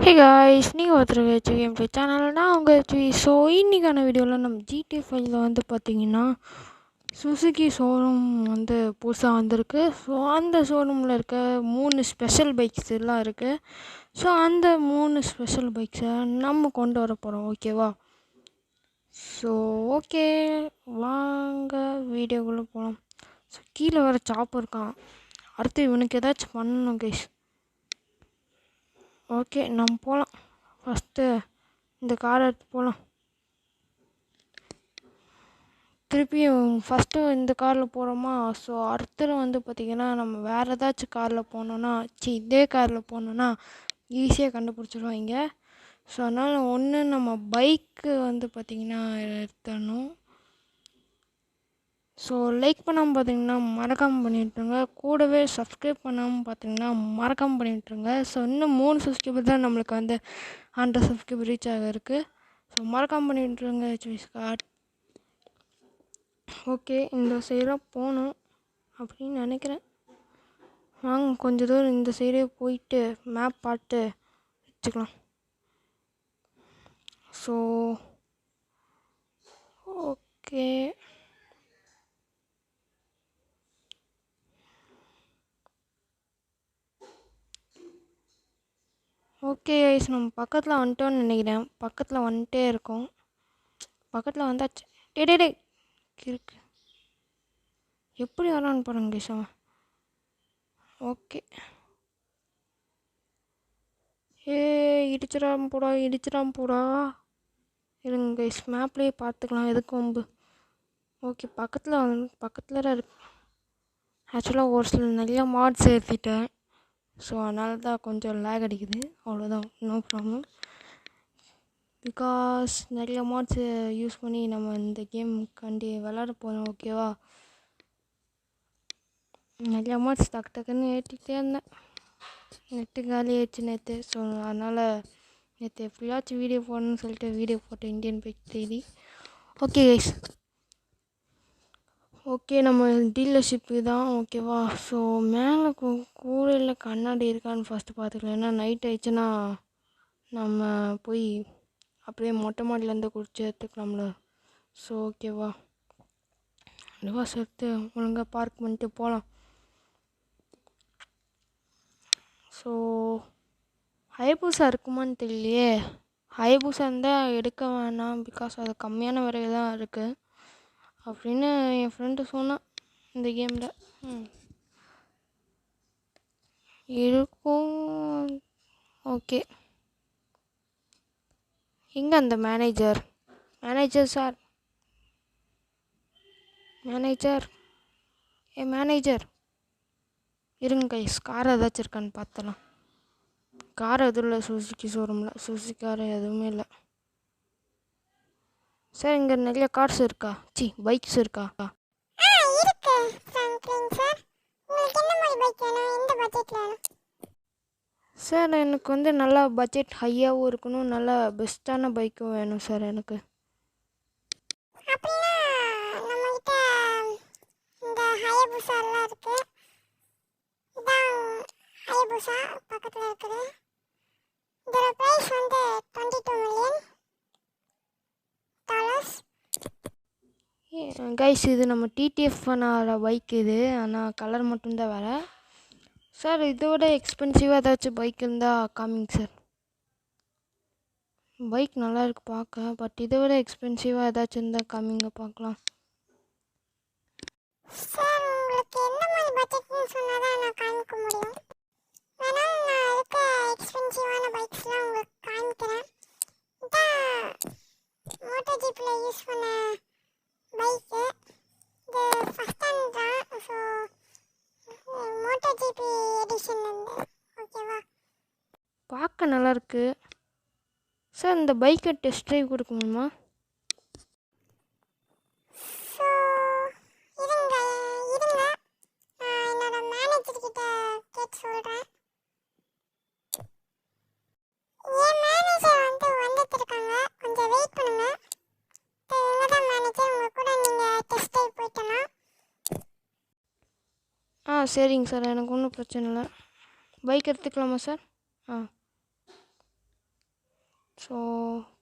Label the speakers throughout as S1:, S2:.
S1: Hey guys, நீங்கள் பார்த்துருக்க game play channel. நான் உங்கள் ஸோ இன்றைக்கான வீடியோவில் நம்ம GTA 5 வந்து பார்த்தீங்கன்னா சுசுகி ஷோரூம் வந்து புதுசாக வந்திருக்கு. ஸோ அந்த ஷோரூமில் இருக்க 3 ஸ்பெஷல் பைக்ஸ் எல்லாம் இருக்குது. ஸோ அந்த 3 ஸ்பெஷல் பைக்ஸை நம்ம கொண்டு வர போகிறோம், ஓகேவா? ஸோ ஓகே, வாங்க வீடியோக்குள்ளே போகலாம். ஸோ கீழே வேறு சாப்பு இருக்கான். அடுத்து இவனுக்கு ஏதாச்சும் பண்ணணும் கைஸ். ஓகே, நம்ம போகலாம். ஃபஸ்ட்டு இந்த காரை எடுத்து போகலாம். திருப்பியும் ஃபஸ்ட்டு இந்த காரில் போகிறோமா? ஸோ அடுத்தது வந்து பார்த்திங்கன்னா நம்ம வேறு ஏதாச்சும் காரில் போனோன்னா இதே காரில் போனோன்னா ஈஸியாக கண்டுபிடிச்சிடுவாங்க. ஸோ அதனால் ஒன்று நம்ம பைக்கு வந்து பார்த்திங்கன்னா எடுத்துடணும். ஸோ லைக் பண்ணாமல் பார்த்தீங்கன்னா மறக்காமல் பண்ணிவிட்ருங்க. கூடவே சப்ஸ்கிரைப் பண்ணாமல் பார்த்தீங்கன்னா மறக்காமல் பண்ணிவிட்ருங்க. ஸோ இன்னும் 3 சப்ஸ்கிரைபர் தான் நம்மளுக்கு வந்து 100 சப்ஸ்கிரைபர் ரீச் ஆக இருக்குது. ஸோ மறக்காமல் பண்ணிவிட்ருங்க சாய்ஸ் கார்ட். ஓகே, இந்த சைடாக போகணும் அப்படின்னு நினைக்கிறேன். வாங்க கொஞ்சம் தூரம் இந்த சைடே போயிட்டு மேப் பார்த்து வச்சுக்கலாம். ஸோ ஓகே, ஓகே ஐஸ், நம்ம பக்கத்தில் வந்துட்டோன்னு நினைக்கிறேன். பக்கத்தில் வந்துட்டே இருக்கோம். பக்கத்தில் வந்தாச்சு. டே இருக்கு. எப்படி வரான்னு பாருங்க கைஸ் அவன். ஓகே, இடிச்சிடாம போடா. இருங்க கைஸ், மேப்லேயே பார்த்துக்கலாம், எதுக்கு வம்பு. ஓகே, பக்கத்தில் தான் இருக்கு. ஆக்சுவலாக ஒரு சில நிறைய மாட்ஸ் ஏற்றிட்டேன். ஸோ அதனால தான் கொஞ்சம் லேக் அடிக்குது, அவ்வளோதான், நோ ப்ராப்ளம். பிகாஸ் நிறைய மாட்ஸு யூஸ் பண்ணி நம்ம இந்த கேம் கண்டி விளாட போகிறோம், ஓகேவா? நிறைய மாட்ஸ் டக்குன்னு ஏற்றிக்கிட்டே இருந்தேன். நெட்டு காலி ஆயிடுச்சு நேற்று. ஸோ அதனால் நேற்று எப்படியாச்சும் வீடியோ போடணும்னு சொல்லிட்டு வீடியோ போட்டேன், இந்தியன் பைக் தேடி. ஓகே கைஸ், ஓகே நம்ம டீலர்ஷிப்பு தான், ஓகேவா? ஸோ மேலே கூரையில் கண்ணாடி இருக்கான்னு ஃபஸ்ட்டு பார்த்துக்கலாம். ஏன்னா நைட் ஆயிடுச்சுன்னா நம்ம போய் அப்படியே மொட்டை மாடிலேருந்து குடிச்சு எடுத்துக்கலாம்ல. ஸோ ஓகேவா, அதுவாக சேர்த்து ஒழுங்காக பார்க் பண்ணிட்டு போகலாம். ஸோ ஹைபூசா இருக்குமான்னு தெரியலையே. ஹைபூசா இருந்தால் எடுக்க வேணாம், பிகாஸ் அது கம்மியான விலையில் தான் இருக்குது அப்படின்னு என் ஃப்ரெண்டு சொன்னான். இந்த கேமில் இருக்கும். ஓகே, எங்கே அந்த மேனேஜர் சார்? மேனேஜர் இருங்க கைஸ், கார் ஏதாச்சும் இருக்கான்னு பார்த்தலாம். கார் எதுவும் இல்லை சுசுகி ஷோரூமில். சுசுகி கார் எதுவுமே இல்லை. சார் இங்கே நிறைய கார்ஸ் இருக்கா? பைக்ஸ் இருக்கா? சார் எனக்கு வந்து நல்லா பட்ஜெட் ஹையாகவும் இருக்கணும், நல்லா பெஸ்ட்டான பைக்கும் வேணும் சார் எனக்கு.
S2: பக்கத்தில் இருக்குது. இதோட பிரைஸ் வந்து $22 million.
S1: கைஸ், இது நம்ம டிடிஎஃப் பண்ண பைக் இது, ஆனால் கலர் மட்டும்தான் வேறு. சார் இதோட எக்ஸ்பென்சிவாக ஏதாச்சும் பைக் இருந்தால் காமிங்க சார். பைக் நல்லா இருக்குது பார்க்க, பட் இதை விட எக்ஸ்பென்சிவாக ஏதாச்சும் இருந்தால் காமிங்க பார்க்கலாம்.
S2: சார் உங்களுக்கு எந்த மாதிரி பட்ஜெட்னு சொன்னால் தான் நான் காமிக்க முடியும். வேணால் நான் இருக்க எக்ஸ்பென்சிவான பைக்ஸ்லாம் உங்களுக்கு காமிக்கிறேன். இதான் மோட்டோ ஜிப்பில் யூஸ் பண்ண பைக்கு. இது ஃபஸ்ட் ஹேண்ட் தான். ஸோ மோட்டோ ஜிபி எடிஷன் வந்து, ஓகேவா?
S1: பார்க்க நல்லாயிருக்கு சார். இந்த பைக்கை டெஸ்ட் ட்ரைவ் கொடுக்க முடியுமா?
S2: ஸோ இருங்க நான் என்னோட மேனேஜர்கிட்ட கேட்டு சொல்கிறேன். என் மேனேஜர் வந்து வந்துட்டு இருக்காங்க, கொஞ்சம் வெயிட் பண்ணுங்க. இவங்க தான் மேனேஜர், உங்கள் கூட நீங்கள் டெஸ்ட் ட்ரைவ் போயிட்டலாம்.
S1: சரிங்க சார், எனக்கு ஒன்றும் பிரச்சனை இல்லை. பைக் எடுத்துக்கலாமா சார்? ஸோ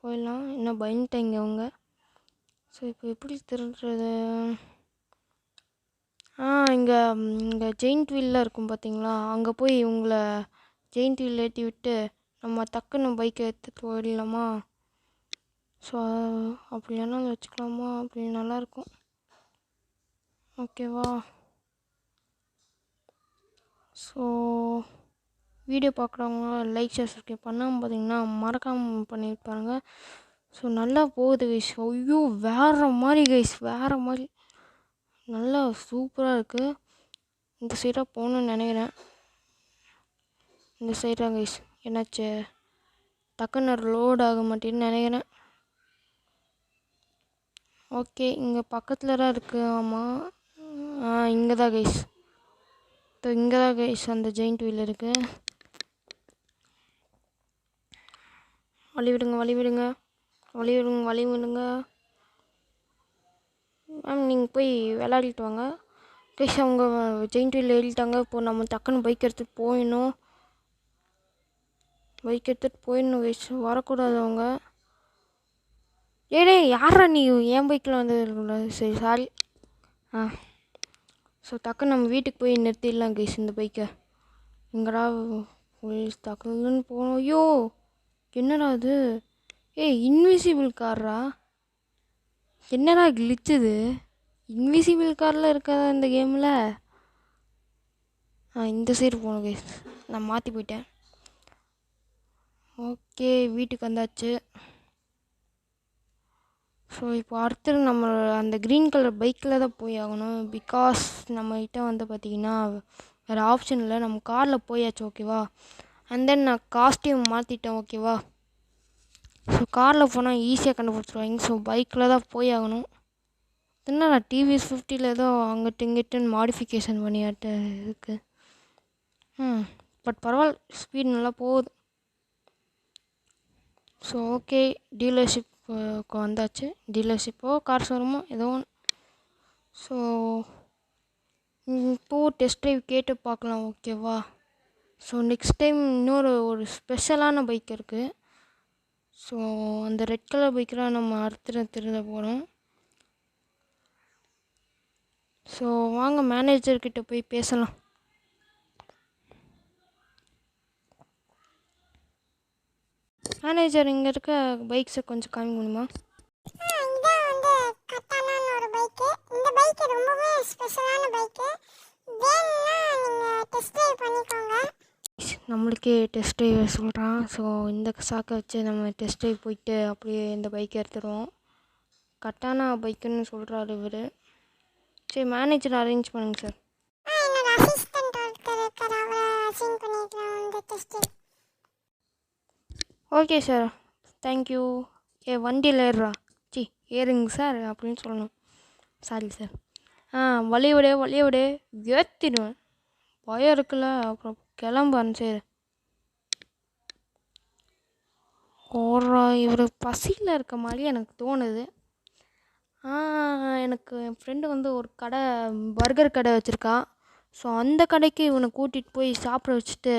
S1: போயிடலாம். என்ன பயந்துட்டாங்க அவங்க. ஸோ இப்போ எப்படி திருடுறது? இங்கே இங்கே ஜெயிண்ட் வீல்லாம் இருக்கும் பார்த்தீங்களா, அங்கே போய் உங்களை ஜெயிண்ட் வீல் ஏற்றி விட்டு நம்ம டக்குன்னு பைக்கை எடுத்துகிட்டு போயிடலாமா? ஸோ அப்படி வேணாலும் வச்சுக்கலாமா? அப்படி நல்லாயிருக்கும். ஓகேவா? ஸோ வீடியோ பார்க்குறவங்க லைக் ஷேர் சப்ஸ்கிரைப் பண்ணாமல் பார்த்தீங்கன்னா மறக்காமல் பண்ணிட்டு பாருங்கள். ஸோ நல்லா போகுது கைஸ். ஐயோ வேறு மாதிரி கைஸ், வேறு மாதிரி நல்லா சூப்பராக இருக்குது. இந்த சைடாக போகணுன்னு நினைக்கிறேன். இந்த சைடாக கைஸ் என்னாச்சு, டக்குன்னு லோட் ஆக மாட்டேன்னு நினைக்கிறேன். ஓகே இங்கே பக்கத்தில் தான் இருக்குது. ஆமாம், இங்கே தான் கைஸ். இங்கே தான் கைஸ் அந்த ஜெயிண்ட் வீல் இருக்குது. வழி விடுங்க, வழி விடுங்க, வழி விடுங்க, வழி விடுங்க. மேம் நீங்கள் போய் விளையாடிட்டு வாங்க கைஸ். அவங்க ஜெயிண்ட் வீல் ஏறிட்டாங்க. இப்போது நம்ம டக்குன்னு பைக் எடுத்துகிட்டு போயிடணும். பைக் எடுத்துகிட்டு போயிடணும் கைஸ், வரக்கூடாது அவங்க. ஏடே யாரா நீ என் பைக்கில் வந்து இருக்கக்கூடாது. சரி சாரி. ஸோ டக்குன்னு நம்ம வீட்டுக்கு போய் நிறுத்திடலாம் கைஸ் இந்த பைக்கை. எங்கடா போலீஸ் டக்குன்னு போகணும். ஐயோ என்னடா அது? இன்விசிபிள் காரா? என்னடா கிளிச்சுது? இன்விசிபிள் காரில் இருக்காதா இந்த கேமில்? இந்த சைடு போகணும் கைஸ், நான் மாற்றி போயிட்டேன். ஓகே வீட்டுக்கு வந்தாச்சு. ஸோ இப்போ அடுத்தது நம்ம அந்த க்ரீன் கலர் பைக்கில் தான் போய் ஆகணும். பிகாஸ் நம்மகிட்ட வந்து பார்த்திங்கன்னா வேறு ஆப்ஷன் இல்லை. நம்ம காரில் போயாச்சு ஓகேவா. அண்ட் தென் நான் காஸ்டியூம் மாற்றிட்டேன் ஓகேவா. ஸோ காரில் போனால் ஈஸியாக கண்டுபிடிச்சிருவாங்க. ஸோ பைக்கில் தான் போய் ஆகணும். என்ன நான் டிவிஎஸ் 50 ஏதோ அங்கிட்டு இங்கிட்டுன்னு மாடிஃபிகேஷன் பண்ணியாட்டு இருக்குது. பட் பரவாயில்ல, ஸ்பீட் நல்லா போகுது. ஸோ ஓகே டீலர்ஷிப்புக்கு வந்தாச்சு. டீலர்ஷிப்போ கார் ஷோரூமோ ஏதோ ஒன்று. ஸோ இப்போது டெஸ்ட் ட்ரைவ் கேட்டு பார்க்கலாம் ஓகேவா. ஸோ நெக்ஸ்ட் டைம் ஒரு ஸ்பெஷலான பைக் இருக்குது. ஸோ அந்த ரெட் கலர் பைக்கெலாம் நம்ம திருட போகிறோம். ஸோ வாங்க மேனேஜர்கிட்ட போய் பேசலாம். மேனேஜர் இங்கே இருக்க பைக்ஸை கொஞ்சம் காமிக்க முடியுமா?
S2: இதான் வந்து கட்டானான ஒரு பைக்கு. இந்த பைக்கு ரொம்பவே ஸ்பெஷலான பைக்கு. வேணும்னா நீங்கள் டெஸ்ட் ட்ரைவ் பண்ணிக்கோங்க.
S1: நம்மளுக்கே டெஸ்ட் ட்ரைவ் சொல்கிறான். ஸோ இந்த சாக்கை வச்சு நம்ம டெஸ்ட் ட்ரைவ் போயிட்டு அப்படியே இந்த பைக்கை எடுத்துருவோம். கட்டானா பைக்குன்னு சொல்கிறாரு இவர். சரி மேனேஜர் அரேஞ்ச் பண்ணுங்க சார்.
S2: என்னோட அசிஸ்டன்ட் ஒருத்தர் இருக்கார், அவரை அசைன் பண்ணிக்கலாம் இந்த test drive.
S1: Okay sir thank you. வண்டியில் ஏறுறா. ஏறுங்க சார் அப்படின்னு சொல்லணும். Sorry sir. வழிய விட ஏற்றிடுவேன். பயம் இருக்குல்ல, அப்புறம் கிளம்பான் சரி. இவர் பசியில் இருக்க மாதிரி எனக்கு தோணுது. எனக்கு என் ஃப்ரெண்டு வந்து ஒரு கடை பர்கர் கடை வச்சுருக்கான். ஸோ அந்த கடைக்கு இவனை கூட்டிகிட்டு போய் சாப்பிட வச்சுட்டு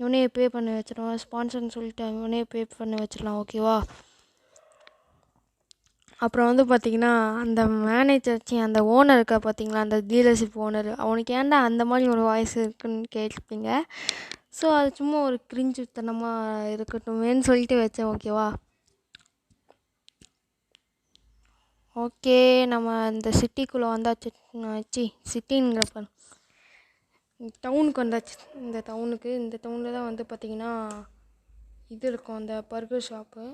S1: இவனையே பே பண்ணி வச்சிடுவான். ஸ்பான்சர்னு சொல்லிட்டு இவனையே பே பண்ணி வச்சிடலாம் ஓகேவா. அப்புறம் வந்து பார்த்திங்கன்னா அந்த மேனேஜர் அந்த ஓனர் இருக்கா பார்த்தீங்களா, அந்த டீலர்ஷிப் ஓனர், அவனுக்கு ஏன்டா அந்த மாதிரி ஒரு வாய்ஸ் இருக்குன்னு கேட்பீங்க. ஸோ அது சும்மா ஒரு கிரிஞ்சுத்தனமாக இருக்கட்டுமேன்னு சொல்லிட்டு வச்சேன் ஓகேவா. ஓகே நம்ம இந்த சிட்டிக்குள்ளே வந்தாச்சு. சிட்டிங்கிறப்ப டவுனுக்கு வந்தாச்சு. இந்த டவுனில் தான் வந்து பார்த்திங்கன்னா இது இருக்கும், அந்த பர்கர் ஷாப்பு.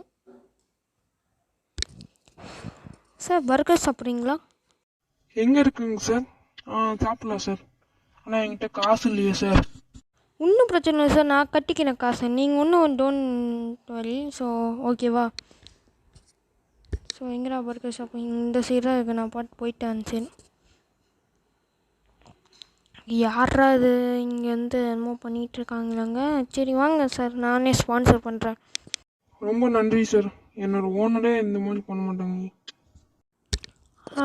S1: சார் பர்கர் சாப்பிட்றீங்களா?
S3: எங்கே இருக்குங்க சார்? சாப்பிட்லாம் சார். ஆனால் என்கிட்ட காசு இல்லையே சார்.
S1: ஒன்றும் பிரச்சனை இல்லை சார், நான் கட்டிக்கிறேன் காசு. நீங்கள் ஒன்றும் டோன்ட் வரி. ஸோ ஓகேவா. ஸோ எங்கடா பர்கர் ஷாப்? இந்த சைடாக இருக்குது. நான் போயிட்டேன். சரி யாரா இது இங்கே வந்து என்னமோ பண்ணிகிட்ருக்காங்களாங்க. சரி வாங்க சார், நானே ஸ்பான்சர் பண்ணுறேன்.
S3: ரொம்ப நன்றி சார். என்னோட ஓனரே இந்த மாதிரி பண்ண மாட்டாங்க.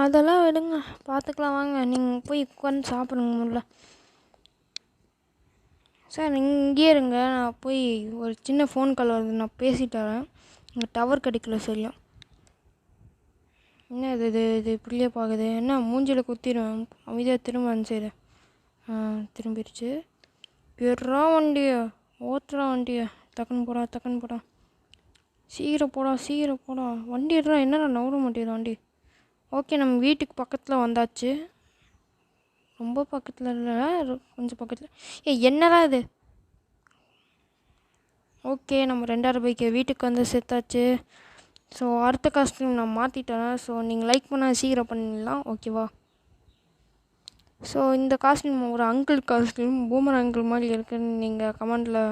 S1: அதெல்லாம் விடுங்க, பார்த்துக்கலாம் வாங்க. நீங்கள் போய் உட்காந்து சாப்பிடுங்க முதல்ல. சார் நீங்கள் இங்கேயே இருங்க, நான் போய் ஒரு சின்ன ஃபோன் கால் வருது, நான் பேசிட்டு வரேன். இங்கே டவர் கிடைக்கல சரியா. என்ன இது இப்படியே பார்க்குது. என்ன மூஞ்சியில் குத்திடும். அமைதியாக திரும்ப அனுப்பிச்சிடு. திரும்பிடுச்சு. பெறா வண்டியை ஓட்டுறா வண்டியை. டக்குன்னு போடா சீக்கிரம் போடா. வண்டி எடுறா. என்னடா நவர மாட்டேங்குது வண்டி. ஓகே, நம்ம வீட்டுக்கு பக்கத்தில் வந்தாச்சு. ரொம்ப பக்கத்தில் இல்லை, கொஞ்சம் பக்கத்தில். என்னடா இது. ஓகே, நம்ம 2,000 பைக்கு வீட்டுக்கு வந்து சேர்த்தாச்சு. ஸோ அடுத்த காஸ்ட்யூம் நான் மாற்றிட்டேன். ஸோ நீங்கள் லைக் பண்ணால் சீக்கிரம் பண்ணிடலாம், ஓகேவா. ஸோ இந்த காஸ்ட்யூம் ஒரு அங்கிள் காஸ்ட்யூம், பூமர் அங்கிள் மாதிரி இருக்குன்னு நீங்கள் கமெண்டில்,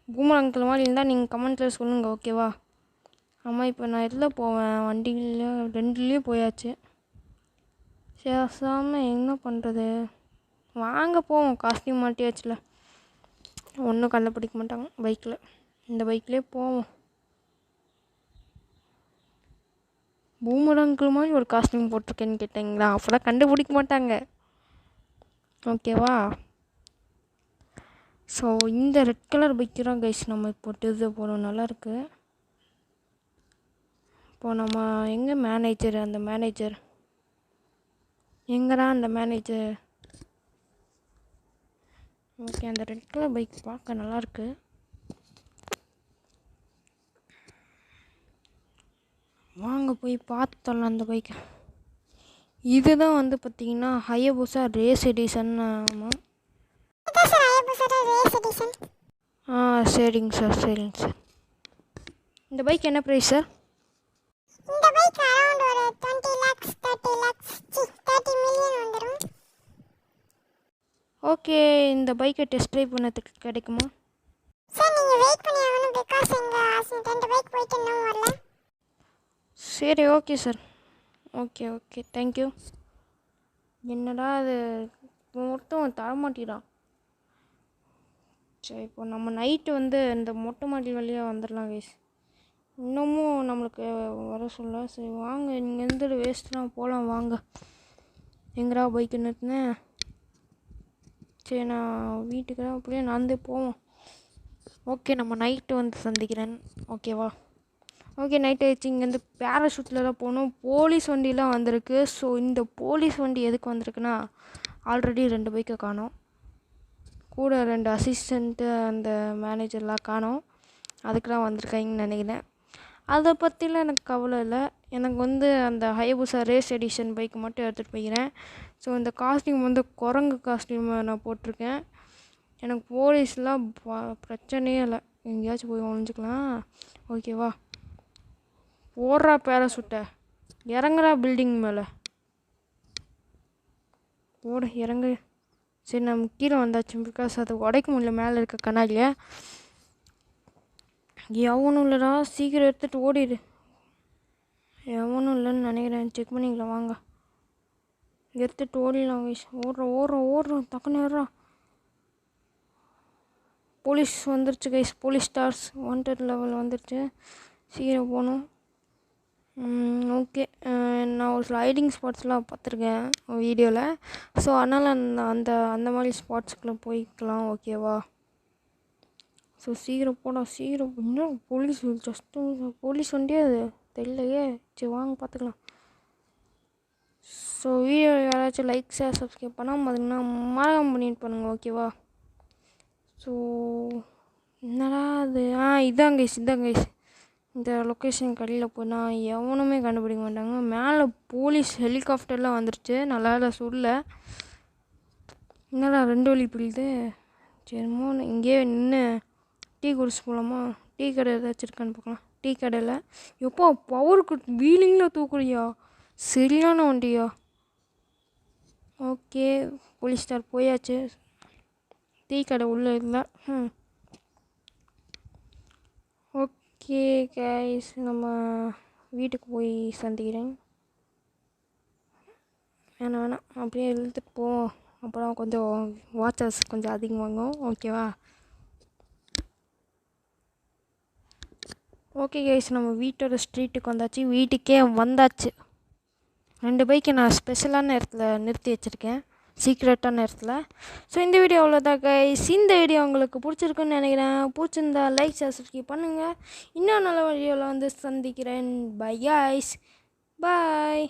S1: பூமர் அங்கிள் மாதிரி இருந்தால் நீங்கள் கமெண்ட்டில் சொல்லுங்கள், ஓகேவா. ஆமாம், இப்போ நான் எதில் போவேன், வண்டியில் 2லேயும் போயாச்சு. சேசாமல் என்ன பண்ணுறது. வாங்க போவோம், காஸ்ட்யூம் மாட்டியாச்சுல, ஒன்றும் கண்டுபிடிக்க மாட்டாங்க பைக்கில். இந்த பைக்லேயே போவோம். பூமர் அங்கிள் மாதிரி ஒரு காஸ்ட்யூம் போட்டிருக்கேன்னு கேட்டிங்களா, அப்போலாம் கண்டுபிடிக்க மாட்டாங்க, ஓகேவா. ஸோ இந்த ரெட் கலர் பைக்கு தான் கைஸ் நம்ம இப்போ இது போகிறோம். நல்லாயிருக்கு. இப்போ நம்ம எங்கே மேனேஜர், அந்த மேனேஜர் எங்கடா அந்த மேனேஜர். ஓகே, அந்த ரெட் கலர் பைக் பார்க்க நல்லாயிருக்கு. வாங்க போய் பார்த்துடலாம் அந்த பைக்கை. இதுதான் வந்து பார்த்திங்கன்னா ஹயபுசா ரேஸ் எடிஷன். ஆமாம், சரிங்க சார். இந்த பைக் என்ன ப்ரைஸ் சார்?
S2: இந்த பைக் அரௌண்ட் ஒரு 20 lakhs 30 million வந்துரும்.
S1: ஓகே, இந்த பைக்கை டெஸ்ட் ட்ரைவ் பண்ணதுக்கு கிடைக்குமா?
S2: சார் நீங்கள் வெயிட் பண்ணி ஆகணும், பிகாஸ் எங்கள் 2 பைக் போயிட்டு இன்னும் வரல.
S1: சரி, ஓகே சார். Okay thank you. என்னடா அது மொத்தம் தரமாட்டிடான். சரி, இப்போ நம்ம நைட்டு வந்து இந்த மொட்டை மாடி வழியாக வந்துடலாம் கைஸ். இன்னமும் நம்மளுக்கு வர சொல்ல. சரி வாங்க, நீங்கள் எந்த வேஸ்ட்லாம் போகலாம் வாங்க. எங்கடா பைக்கு நிறுத்தினேன். சரி, நான் வீட்டுக்கு தான் அப்படியே நடந்தே போவோம். ஓகே, நம்ம நைட்டு வந்து சந்திக்கிறேன், ஓகேவா. ஓகே, நைட் ஆயிடுச்சு. இங்கேருந்து பேராஷூட்டில் தான் போகணும். போலீஸ் வண்டிலாம் வந்திருக்கு. ஸோ இந்த போலீஸ் வண்டி எதுக்கு வந்திருக்குன்னா, ஆல்ரெடி 2 பைக்கை காணோம், கூட 2 அசிஸ்டண்ட்டு அந்த மேனேஜர்லாம் காணோம். அதுக்கு தான் வந்திருக்காங்கன்னு நினைக்கிறேன். அதை பற்றிலாம் எனக்கு கவலை இல்லை. எனக்கு வந்து அந்த ஹயபுசா ரேஸ் எடிஷன் பைக் மட்டும் எடுத்துகிட்டு போய்க்கிறேன். ஸோ இந்த காஸ்ட்யூம் வந்து குரங்கு காஸ்ட்யூமை நான் போட்டிருக்கேன். எனக்கு போலீஸ்லாம் பிரச்சனையே இல்லை, எங்கேயாச்சும் போய் ஒழிஞ்சிக்கலாம், ஓகேவா. ஓடுறா பேராசூட்டை, இறங்குறா பில்டிங் மேலே, ஓட இறங்கு. சரி, நம்ம கீழே வந்தாச்சு, பிகாஸ் அது உடைக்க முடியல மேலே இருக்க கண்ணாடியை. எவனும் இல்லைடா, சீக்கிரம் எடுத்துகிட்டு ஓடிடு. எவனும் இல்லைன்னு நினைக்கிறேன், செக் பண்ணிக்கலாம் வாங்க. எடுத்துகிட்டு ஓடிடலாம் வயசு. ஓடுறோம் டக்குன்னு ஏறுறான். போலீஸ் வந்துருச்சு guys, police stars wanted level வந்துருச்சு, சீக்கிரம் போகணும். ஓகே, நான் ஒரு ஸ்லைடிங் ஸ்பாட்ஸ்லாம் பார்த்துருக்கேன் வீடியோவில். ஸோ அதனால் அந்த அந்த மாதிரி ஸ்பாட்ஸுக்குள்ளே போய்க்கலாம், ஓகேவா. ஸோ சீக்கிரம் போடா சீக்கிரம். இன்னும் போலீஸ் போலீஸ் வண்டியே அது தெரியலையே. சரி வாங்க பார்த்துக்கலாம். ஸோ வீடியோ யாராச்சும் லைக் ஷேர் சப்ஸ்கிரைப் பண்ணாமல் பார்த்தீங்கன்னா மறக்காம பண்ணிட்டு பண்ணுங்கள், ஓகேவா. ஸோ என்னடா அது, இதான் கைஸ் இந்த லொக்கேஷன் கடையில் போனால் எவனுமே கண்டுபிடிக்க மாட்டாங்க. மேலே போலீஸ் ஹெலிகாப்டர்லாம் வந்துருச்சு, நல்லா சொல்ல. என்னடா 2 வழி பிடிக்குது. சரிமோ இங்கேயே நின்று டீ குடிச்சு போகலாமா. டீ கடை ஏதாச்சும் இருக்கான்னு பார்க்கலாம். டீ கடையில் எப்போ பவருக்கு வீலிங்கில் தூக்குறியா, சரியான வண்டியா. ஓகே, போலீஸ் ஸ்டார் போயாச்சு. டீ கடை உள்ளே இல்லை. ஓகே கைஸ், நம்ம வீட்டுக்கு போய் சந்திக்கிறேன். வேணாம் அப்படியே இழுத்துட்டு போவோம், அப்புறம் கொஞ்சம் வாட்சஸ் கொஞ்சம் அதிகமாகும், ஓகேவா. ஓகே கைஸ், நம்ம வீட்டோட ஸ்ட்ரீட்டுக்கு வந்தாச்சு. 2 பைக்கை நான் ஸ்பெஷலான இடத்துல நிறுத்தி வச்சுருக்கேன். சீக்ரெட்டான இடத்துல. ஸோ இந்த வீடியோ அவ்வளோதான் கைஸ். இந்த வீடியோ உங்களுக்கு பிடிச்சிருக்குன்னு நினைக்கிறேன். பிடிச்சிருந்தா லைக் சப்ஸ்கிரைப் பண்ணுங்கள். இன்னும் நல்ல வீடியோவில் வந்து சந்திக்கிறேன். பை கைஸ், பாய்.